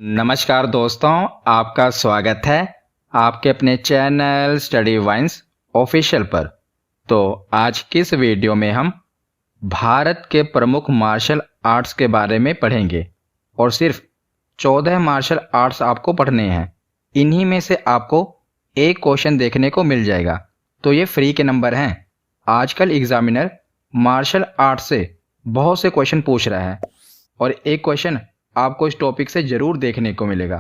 नमस्कार दोस्तों, आपका स्वागत है आपके अपने चैनल स्टडी वाइन्स ऑफिशियल पर। तो आज की इस वीडियो में हम भारत के प्रमुख मार्शल आर्ट्स के बारे में पढ़ेंगे और सिर्फ 14 मार्शल आर्ट्स आपको पढ़ने हैं। इन्हीं में से आपको एक क्वेश्चन देखने को मिल जाएगा, तो ये फ्री के नंबर हैं। आजकल एग्जामिनर मार्शल आर्ट्स से बहुत से क्वेश्चन पूछ रहा है और एक क्वेश्चन आपको इस टॉपिक से जरूर देखने को मिलेगा।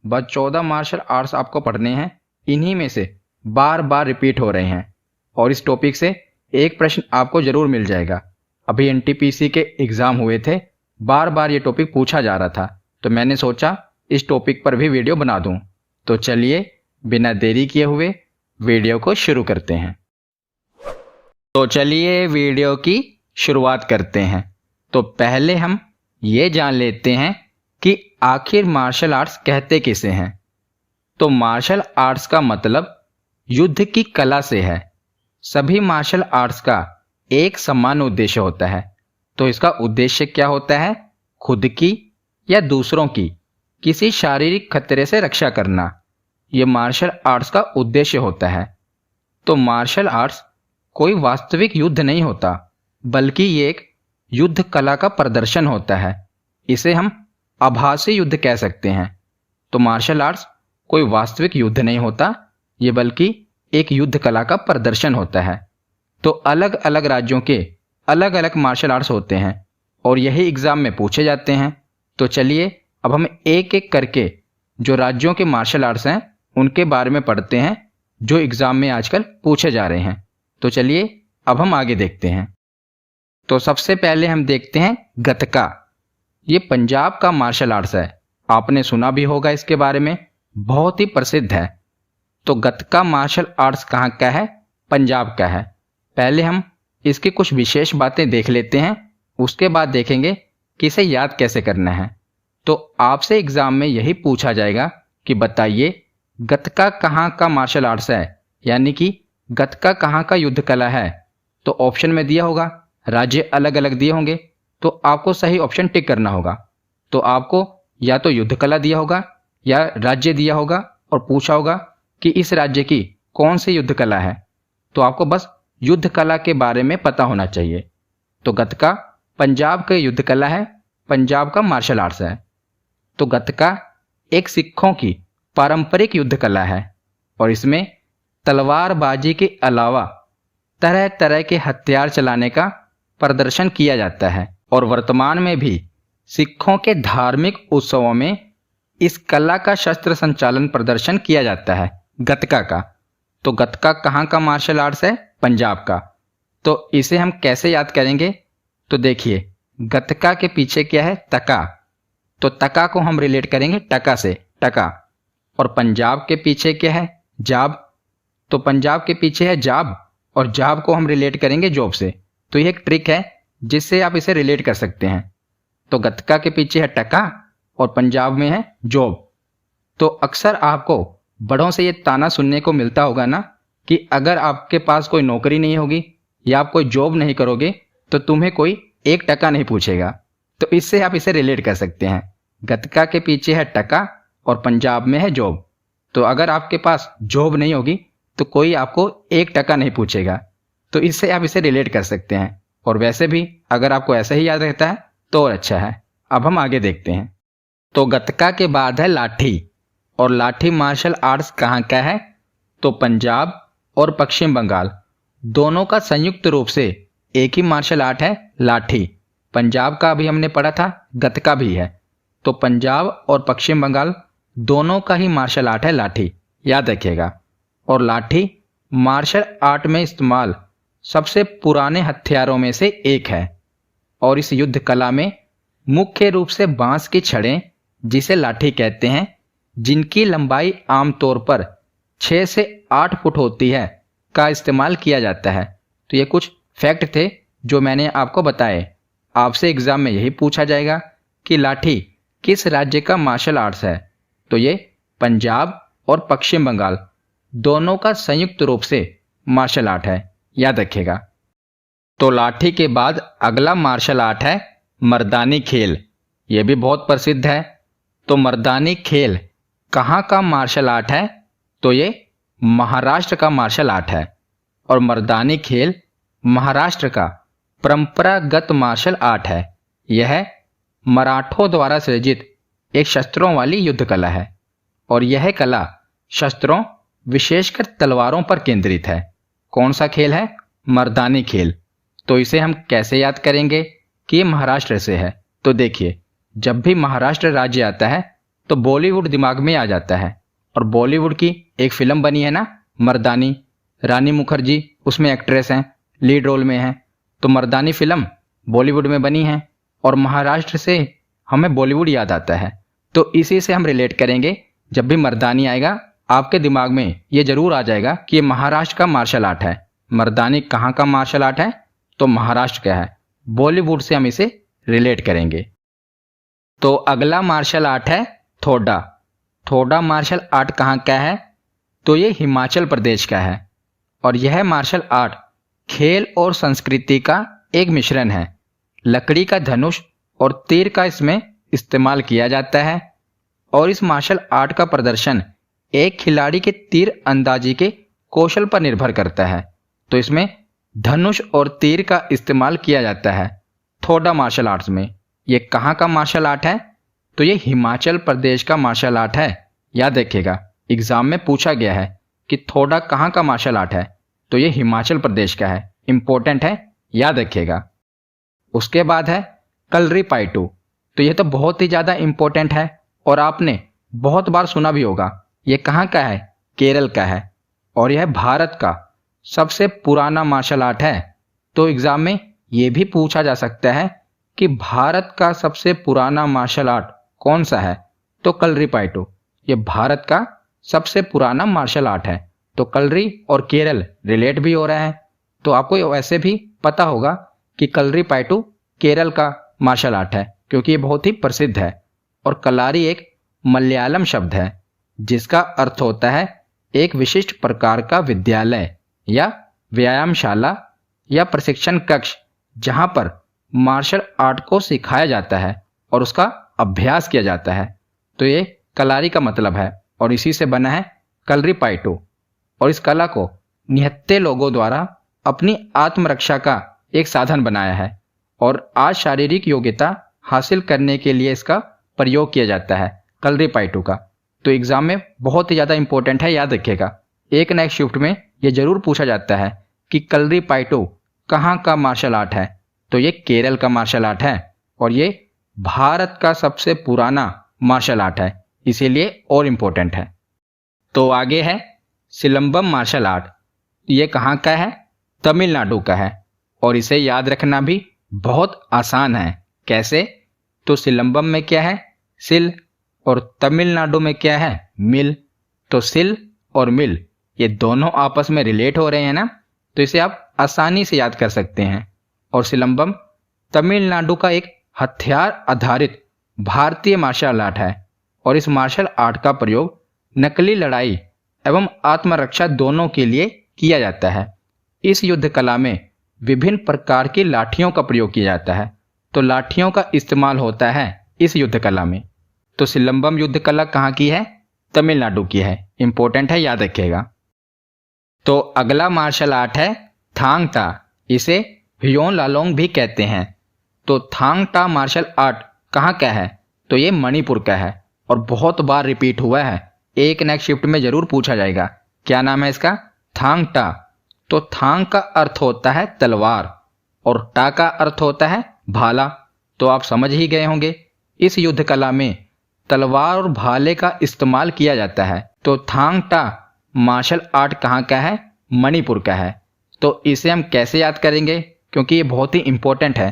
बस 14 मार्शल आर्ट्स आपको पढ़ने हैं, इन्हीं में से बार बार रिपीट हो रहे हैं और इस टॉपिक से एक प्रश्न आपको जरूर मिल जाएगा। अभी एनटीपीसी के एग्जाम हुए थे, बार बार ये टॉपिक पूछा जा रहा था, तो मैंने सोचा इस टॉपिक पर भी वीडियो बना दूं। तो चलिए बिना देरी किए हुए वीडियो को शुरू करते हैं। तो चलिए वीडियो की शुरुआत करते हैं। तो पहले हम ये जान लेते हैं कि आखिर मार्शल आर्ट्स कहते किसे हैं। तो मार्शल आर्ट्स का मतलब युद्ध की कला से है। सभी मार्शल आर्ट्स का एक समान उद्देश्य होता है। तो इसका उद्देश्य क्या होता है? खुद की या दूसरों की किसी शारीरिक खतरे से रक्षा करना, यह मार्शल आर्ट्स का उद्देश्य होता है। तो मार्शल आर्ट्स कोई वास्तविक युद्ध नहीं होता, बल्कि ये एक युद्ध कला का प्रदर्शन होता है। इसे हम आभासी युद्ध कह सकते हैं। तो मार्शल आर्ट्स कोई वास्तविक युद्ध नहीं होता, ये बल्कि एक युद्ध कला का प्रदर्शन होता है। तो अलग अलग राज्यों के अलग अलग मार्शल आर्ट्स होते हैं और यही एग्जाम में पूछे जाते हैं। तो चलिए अब हम एक एक करके जो राज्यों के मार्शल आर्ट्स हैं उनके बारे में पढ़ते हैं, जो एग्जाम में आजकल पूछे जा रहे हैं। तो चलिए अब हम आगे देखते हैं। तो सबसे पहले हम देखते हैं गतका। ये पंजाब का मार्शल आर्ट्स है, आपने सुना भी होगा इसके बारे में, बहुत ही प्रसिद्ध है। तो गतका मार्शल आर्ट्स कहाँ का है? पंजाब का है। पहले हम इसकी कुछ विशेष बातें देख लेते हैं, उसके बाद देखेंगे कि इसे याद कैसे करना है। तो आपसे एग्जाम में यही पूछा जाएगा कि बताइए गतका कहाँ का मार्शल आर्ट्स है, यानी कि गतका कहाँ का युद्ध कला है। तो ऑप्शन में दिया होगा, राज्य अलग अलग दिए होंगे, तो आपको सही ऑप्शन टिक करना होगा। तो आपको या तो युद्ध कला दिया होगा या राज्य दिया होगा और पूछा होगा कि इस राज्य की कौन सी युद्ध कला है। तो आपको बस युद्ध कला के बारे में पता होना चाहिए। तो गतका पंजाब का युद्ध कला है, पंजाब का मार्शल आर्ट्स है। तो गतका एक सिखों की पारंपरिक युद्ध कला है और इसमें तलवारबाजी के अलावा तरह तरह के हथियार चलाने का प्रदर्शन किया जाता है और वर्तमान में भी सिखों के धार्मिक उत्सवों में इस कला का शस्त्र संचालन प्रदर्शन किया जाता है, गतका का। तो गतका कहाँ का मार्शल आर्ट्स है? पंजाब का। तो इसे हम कैसे याद करेंगे? तो देखिए गतका के पीछे क्या है? तका। तो तका को हम रिलेट करेंगे टका से, टका। और पंजाब के पीछे क्या है? जाब। तो पंजाब के पीछे है जाब और जाब को हम रिलेट करेंगे जॉब से। तो यह एक ट्रिक है जिससे आप इसे रिलेट कर सकते हैं। तो गतका के पीछे है टका और पंजाब में है जॉब। तो अक्सर आपको बड़ों से ये ताना सुनने को मिलता होगा ना कि अगर आपके पास कोई नौकरी नहीं होगी या आप कोई जॉब नहीं करोगे तो तुम्हें कोई एक टका नहीं पूछेगा। तो इससे आप इसे रिलेट कर सकते हैं। गतका के पीछे है टका और पंजाब में है जॉब। तो अगर आपके पास जॉब नहीं होगी तो कोई आपको एक टका नहीं पूछेगा। तो इससे आप इसे रिलेट कर सकते हैं और वैसे भी अगर आपको ऐसा ही याद रहता है तो और अच्छा है। अब हम आगे देखते हैं। तो गतका के बाद है लाठी। और लाठी मार्शल आर्ट्स कहाँ का है? तो पंजाब और पश्चिम बंगाल दोनों का संयुक्त रूप से एक ही मार्शल आर्ट है, लाठी। पंजाब का अभी हमने पढ़ा था, गतका भी है। तो पंजाब और पश्चिम बंगाल दोनों का ही मार्शल आर्ट है लाठी, याद रखिएगा। और लाठी मार्शल आर्ट में इस्तेमाल सबसे पुराने हथियारों में से एक है और इस युद्ध कला में मुख्य रूप से बांस की छड़ें, जिसे लाठी कहते हैं, जिनकी लंबाई आमतौर पर 6 से 8 फुट होती है, का इस्तेमाल किया जाता है। तो ये कुछ फैक्ट थे जो मैंने आपको बताए। आपसे एग्जाम में यही पूछा जाएगा कि लाठी किस राज्य का मार्शल आर्ट्स है। तो ये पंजाब और पश्चिम बंगाल दोनों का संयुक्त रूप से मार्शल आर्ट है, याद रखिएगा। तो लाठी के बाद अगला मार्शल आर्ट है मर्दानी खेल। यह भी बहुत प्रसिद्ध है। तो मर्दानी खेल कहाँ का मार्शल आर्ट है? तो ये महाराष्ट्र का मार्शल आर्ट है। और मर्दानी खेल महाराष्ट्र का परंपरागत मार्शल आर्ट है। यह मराठों द्वारा सृजित एक शस्त्रों वाली युद्ध कला है और यह कला शस्त्रों विशेषकर तलवारों पर केंद्रित है। कौन सा खेल है? मर्दानी खेल। तो इसे हम कैसे याद करेंगे कि ये महाराष्ट्र से है? तो देखिए, जब भी महाराष्ट्र राज्य आता है तो बॉलीवुड दिमाग में आ जाता है। और बॉलीवुड की एक फिल्म बनी है ना, मर्दानी, रानी मुखर्जी उसमें एक्ट्रेस हैं, लीड रोल में हैं। तो मर्दानी फिल्म बॉलीवुड में बनी है और महाराष्ट्र से हमें बॉलीवुड याद आता है। तो इसी से हम रिलेट करेंगे। जब भी मर्दानी आएगा आपके दिमाग में ये जरूर आ जाएगा कि ये महाराष्ट्र का मार्शल आर्ट है। मर्दानी कहाँ का मार्शल आर्ट है? तो महाराष्ट्र का है। बॉलीवुड से हम इसे रिलेट करेंगे। तो अगला मार्शल आर्ट है थोडा। थोडा मार्शल आर्ट कहाँ का है? तो ये हिमाचल प्रदेश का है और यह मार्शल आर्ट खेल और संस्कृति का एक मिश्रण है। लकड़ी का धनुष और तीर का इसमें इस्तेमाल किया जाता है और इस मार्शल आर्ट का प्रदर्शन एक खिलाड़ी के तीर अंदाजी के कौशल पर निर्भर करता है। तो इसमें धनुष और तीर का इस्तेमाल किया जाता है थोडा मार्शल आर्ट्स में। ये कहाँ का मार्शल आर्ट है? तो ये हिमाचल प्रदेश का मार्शल आर्ट है। याद रखिएगा, एग्जाम में पूछा गया है कि थोडा कहाँ का मार्शल आर्ट है? तो ये हिमाचल प्रदेश का है। इंपॉर्टेंट है, याद रखिएगा। उसके बाद है कलरीपायट्टू। तो ये तो बहुत ही ज़्यादा इंपॉर्टेंट है और आपने बहुत बार सुना भी होगा। ये कहाँ का है? केरल का है और यह भारत का सबसे पुराना मार्शल आर्ट है। तो एग्जाम में ये भी पूछा जा सकता है कि भारत का सबसे पुराना मार्शल आर्ट कौन सा है? तो कलरीपायट्टू ये भारत का सबसे पुराना मार्शल आर्ट है। तो कलरी और केरल रिलेट भी हो रहा है। तो आपको वैसे भी पता होगा कि कलरीपायट्टू केरल का मार्शल आर्ट है क्योंकि ये बहुत ही प्रसिद्ध है। और कलारी एक मलयालम शब्द है जिसका अर्थ होता है एक विशिष्ट प्रकार का विद्यालय या व्यायामशाला या प्रशिक्षण कक्ष जहां पर मार्शल आर्ट को सिखाया जाता है और उसका अभ्यास किया जाता है। तो ये कलारी का मतलब है और इसी से बना है कलरीपायट्टू। और इस कला को निहत्थे लोगों द्वारा अपनी आत्मरक्षा का एक साधन बनाया है और आज शारीरिक योग्यता हासिल करने के लिए इसका प्रयोग किया जाता है कलरीपायट्टू का। तो एग्जाम में बहुत ही ज़्यादा इंपॉर्टेंट है, याद रखिएगा। एक न एक शिफ्ट में ये जरूर पूछा जाता है कि कलरीपायट्टू कहाँ का मार्शल आर्ट है? तो ये केरल का मार्शल आर्ट है और ये भारत का सबसे पुराना मार्शल आर्ट है, इसीलिए और इम्पोर्टेंट है। तो आगे है सिलंबम मार्शल आर्ट। ये कहाँ का है? तमिलनाडु का है और इसे याद रखना भी बहुत आसान है। कैसे? तो सिलंबम में क्या है? सिल और तमिलनाडु में क्या है? मिल। तो सिल और मिल ये दोनों आपस में रिलेट हो रहे हैं ना, तो इसे आप आसानी से याद कर सकते हैं। और सिलंबम तमिलनाडु का एक हथियार आधारित भारतीय मार्शल आर्ट है और इस मार्शल आर्ट का प्रयोग नकली लड़ाई एवं आत्मरक्षा दोनों के लिए किया जाता है। इस युद्ध कला में विभिन्न प्रकार की लाठियों का प्रयोग किया जाता है। तो लाठियों का इस्तेमाल होता है इस युद्ध कला में। तो सिलंबम युद्ध कला कहाँ की है? तमिलनाडु की है। इंपॉर्टेंट है, याद रखिएगा। तो अगला मार्शल आर्ट है थांग टा। इसे ह्योन लालोंग भी कहते हैं। तो थांग टा मार्शल आर्ट कहाँ का है? तो ये मणिपुर का है और बहुत बार रिपीट हुआ है। एक नेक्स्ट शिफ्ट में जरूर पूछा जाएगा। क्या नाम है इसका? थांग टा। तो थांग का अर्थ होता है तलवार और टा का अर्थ होता है भाला। तो आप समझ ही गए होंगे इस युद्ध कला में तलवार और भाले का इस्तेमाल किया जाता है। तो थांग टा मार्शल आर्ट कहाँ का है? मणिपुर का है। तो इसे हम कैसे याद करेंगे क्योंकि ये बहुत ही इंपॉर्टेंट है।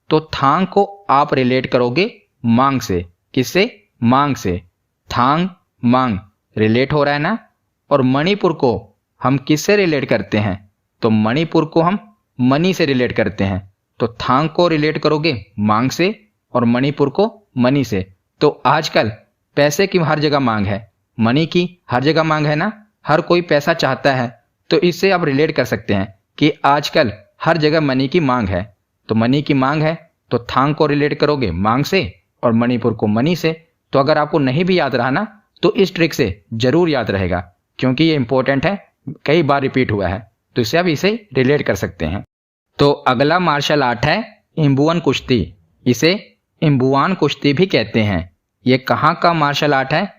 तो थांग को आप रिलेट करोगे मांग से। किससे? मांग से। थांग मांग रिलेट हो रहा है ना। और मणिपुर को हम किससे रिलेट करते हैं? तो मणिपुर को हम मनी से रिलेट करते हैं। तो थांग को रिलेट करोगे मांग से और मणिपुर को मनी से। तो आजकल पैसे की हर जगह मांग है, मनी की हर जगह मांग है ना, हर कोई पैसा चाहता है। तो इससे आप रिलेट कर सकते हैं कि आजकल हर जगह मनी की मांग है। तो मनी की मांग है तो थांग को रिलेट करोगे मांग से और मणिपुर को मनी से। तो अगर आपको नहीं भी याद रहा ना तो इस ट्रिक से जरूर याद रहेगा, क्योंकि ये इंपॉर्टेंट है, कई बार रिपीट हुआ है, तो इससे आप इसे रिलेट कर सकते हैं। तो अगला मार्शल आर्ट है इम्बुअन कुश्ती। इसे इम्बुआन कुश्ती भी कहते हैं। ये कहाँ का मार्शल आर्ट है?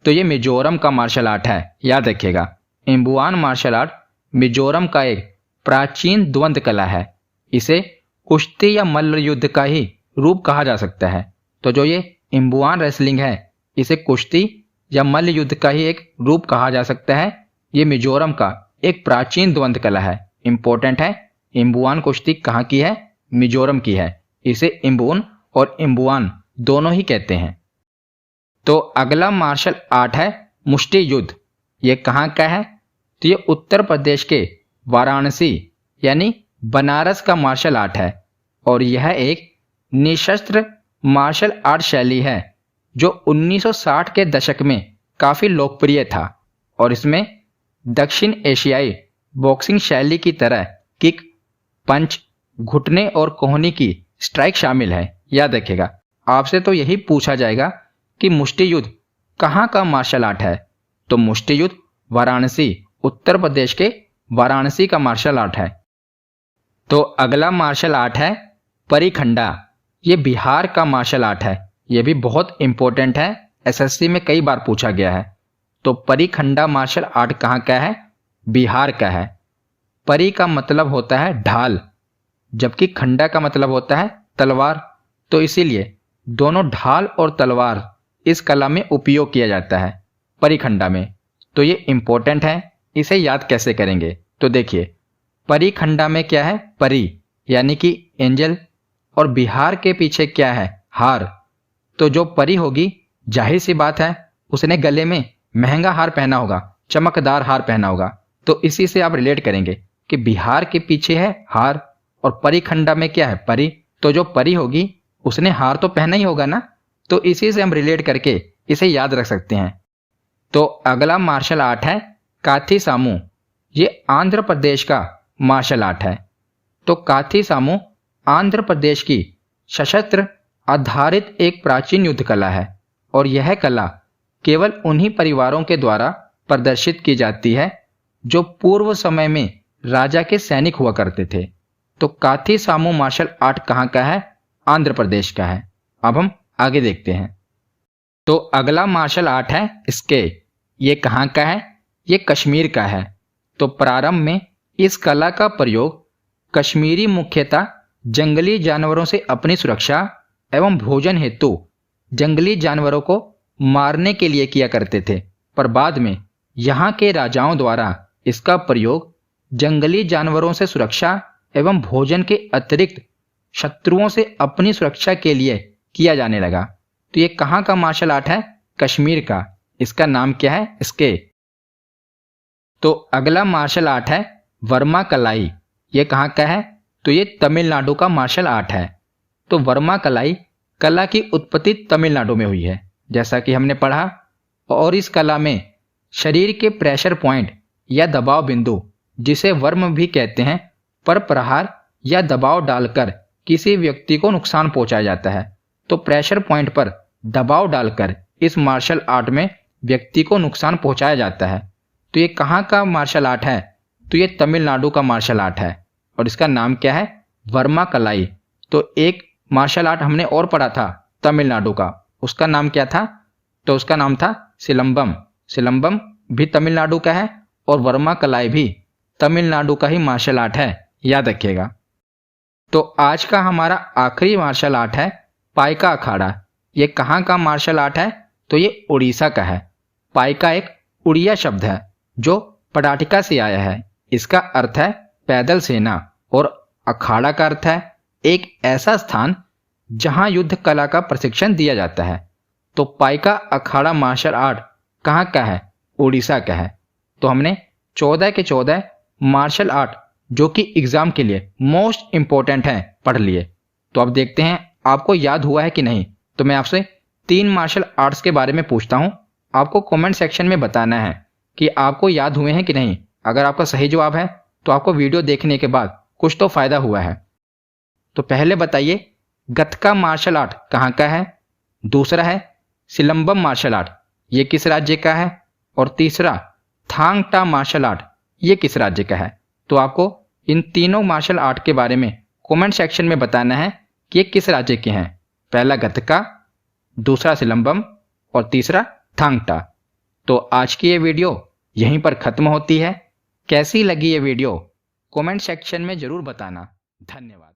तो ये मिजोरम का मार्शल आर्ट है। याद रखिएगा, इम्बुआन मार्शल आर्ट मिजोरम का एक प्राचीन द्वंद्व कला है। इसे कुश्ती या मल्ल युद्ध का ही रूप कहा जा सकता है। तो जो ये इम्बुआन रेसलिंग है, इसे कुश्ती या मल्ल युद्ध का ही एक रूप कहा जा सकता है। ये मिजोरम का एक प्राचीन द्वंद्व कला है। इंपॉर्टेंट है, इम्बुआन कुश्ती कहाँ की है? मिजोरम की है। इसे इम्बुन और इम्बुआन दोनों ही कहते हैं। तो अगला मार्शल आर्ट है मुष्टि युद्ध। ये कहाँ का है? तो ये उत्तर प्रदेश के वाराणसी यानी बनारस का मार्शल आर्ट है, और यह एक निशस्त्र मार्शल आर्ट शैली है जो 1960 के दशक में काफी लोकप्रिय था, और इसमें दक्षिण एशियाई बॉक्सिंग शैली की तरह किक, पंच, घुटने और कोहनी की स्ट्राइक शामिल है। याद रखिएगा, आपसे तो यही पूछा जाएगा कि मुष्टि युद्ध कहाँ का मार्शल आर्ट है? तो मुष्टि युद्ध वाराणसी, उत्तर प्रदेश के वाराणसी का मार्शल आर्ट है। तो अगला मार्शल आर्ट है परिखंडा। ये बिहार का मार्शल आर्ट है। ये भी बहुत इंपॉर्टेंट है, एसएससी में कई बार पूछा गया है। तो परिखंडा मार्शल आर्ट कहाँ का है? बिहार का है। परी का मतलब होता है ढाल, जबकि खंडा का मतलब होता है तलवार, तो इसीलिए दोनों ढाल और तलवार इस कला में उपयोग किया जाता है परिखंडा में। तो ये इंपॉर्टेंट है, इसे याद कैसे करेंगे? तो देखिए, परिखंडा में क्या है? परी यानी कि एंजल, और बिहार के पीछे क्या है? हार। तो जो परी होगी, जाहिर सी बात है, उसने गले में महंगा हार पहना होगा, चमकदार हार पहना होगा। तो इसी से आप रिलेट करेंगे कि बिहार के पीछे है हार और परिखंडा में क्या है? परी। तो जो परी होगी उसने हार तो पहना ही होगा ना, तो इसी से हम रिलेट करके इसे याद रख सकते हैं। तो अगला मार्शल आर्ट है काथी सामू। ये आंध्र प्रदेश का मार्शल आर्ट है। तो काथी सामू आंध्र प्रदेश की सशस्त्र आधारित एक प्राचीन युद्ध कला है, और यह कला केवल उन्हीं परिवारों के द्वारा प्रदर्शित की जाती है जो पूर्व समय में राजा के सैनिक हुआ करते थे। तो काथी सामू मार्शल आर्ट कहाँ का है? आंध्र प्रदेश का है। अब हम आगे देखते हैं। तो अगला मार्शल आर्ट है स्के। ये कहाँ का है? ये कश्मीर का है। तो प्रारंभ में इस कला का प्रयोग कश्मीरी मुख्यतः जंगली जानवरों से अपनी सुरक्षा एवं भोजन हेतु जंगली जानवरों को मारने के लिए किया करते थे, पर बाद में यहाँ के राजाओं द्वारा इसका प्रयोग जंगली जानवरों से सुरक्षा एवं भोजन के अतिरिक्त शत्रुओं से अपनी सुरक्षा के लिए किया जाने लगा। तो ये कहाँ का मार्शल आर्ट है? कश्मीर का। इसका नाम क्या है? स्के। तो अगला मार्शल आर्ट है वर्मा कलाई। ये कहाँ का है? तो ये तमिलनाडु का मार्शल आर्ट है। तो वर्मा कलाई कला की उत्पत्ति तमिलनाडु में हुई है, जैसा कि हमने पढ़ा, और इस कला में शरीर के प्रेशर पॉइंट या दबाव बिंदु, जिसे वर्म भी कहते हैं, पर प्रहार या दबाव डालकर किसी व्यक्ति को नुकसान पहुंचाया जाता है। तो प्रेशर पॉइंट पर दबाव डालकर इस मार्शल आर्ट में व्यक्ति को नुकसान पहुंचाया जाता है। तो ये कहाँ का मार्शल आर्ट है? तो ये तमिलनाडु का मार्शल आर्ट है, और इसका नाम क्या है? वर्मा कलाई। तो एक मार्शल आर्ट हमने और पढ़ा था तमिलनाडु का, उसका नाम क्या था? तो उसका नाम था सिलंबम। सिलंबम भी तमिलनाडु का है, और वर्मा कलाई भी तमिलनाडु का ही मार्शल आर्ट है। याद रखिएगा। तो आज का हमारा आखिरी मार्शल आर्ट है पाइका अखाड़ा। ये कहाँ का मार्शल आर्ट है? तो ये उड़ीसा का है। पाइका एक उड़िया शब्द है जो पटाटिका से आया है। इसका अर्थ है पैदल सेना, और अखाड़ा का अर्थ है एक ऐसा स्थान जहां युद्ध कला का प्रशिक्षण दिया जाता है। तो पाइका अखाड़ा मार्शल आर्ट कहाँ का है? उड़ीसा का है। तो हमने 14 के 14 मार्शल आर्ट जो कि एग्जाम के लिए मोस्ट इंपॉर्टेंट हैं पढ़ लिए। तो अब देखते हैं आपको याद हुआ है कि नहीं। तो मैं आपसे 3 मार्शल आर्ट्स के बारे में पूछता हूं, आपको कमेंट सेक्शन में बताना है कि आपको याद हुए हैं कि नहीं। अगर आपका सही जवाब है तो आपको वीडियो देखने के बाद कुछ तो फायदा हुआ है। तो पहले बताइए, गतका मार्शल आर्ट कहाँ का है? दूसरा है सिलंबम मार्शल आर्ट ये किस राज्य का है, और तीसरा थांग टा मार्शल आर्ट ये किस राज्य का है। तो आपको इन तीनों मार्शल आर्ट के बारे में कमेंट सेक्शन में बताना है कि ये किस राज्य के हैं। पहला गतका, दूसरा सिलंबम और तीसरा थांग टा। तो आज की ये वीडियो यहीं पर खत्म होती है। कैसी लगी ये वीडियो कमेंट सेक्शन में जरूर बताना। धन्यवाद।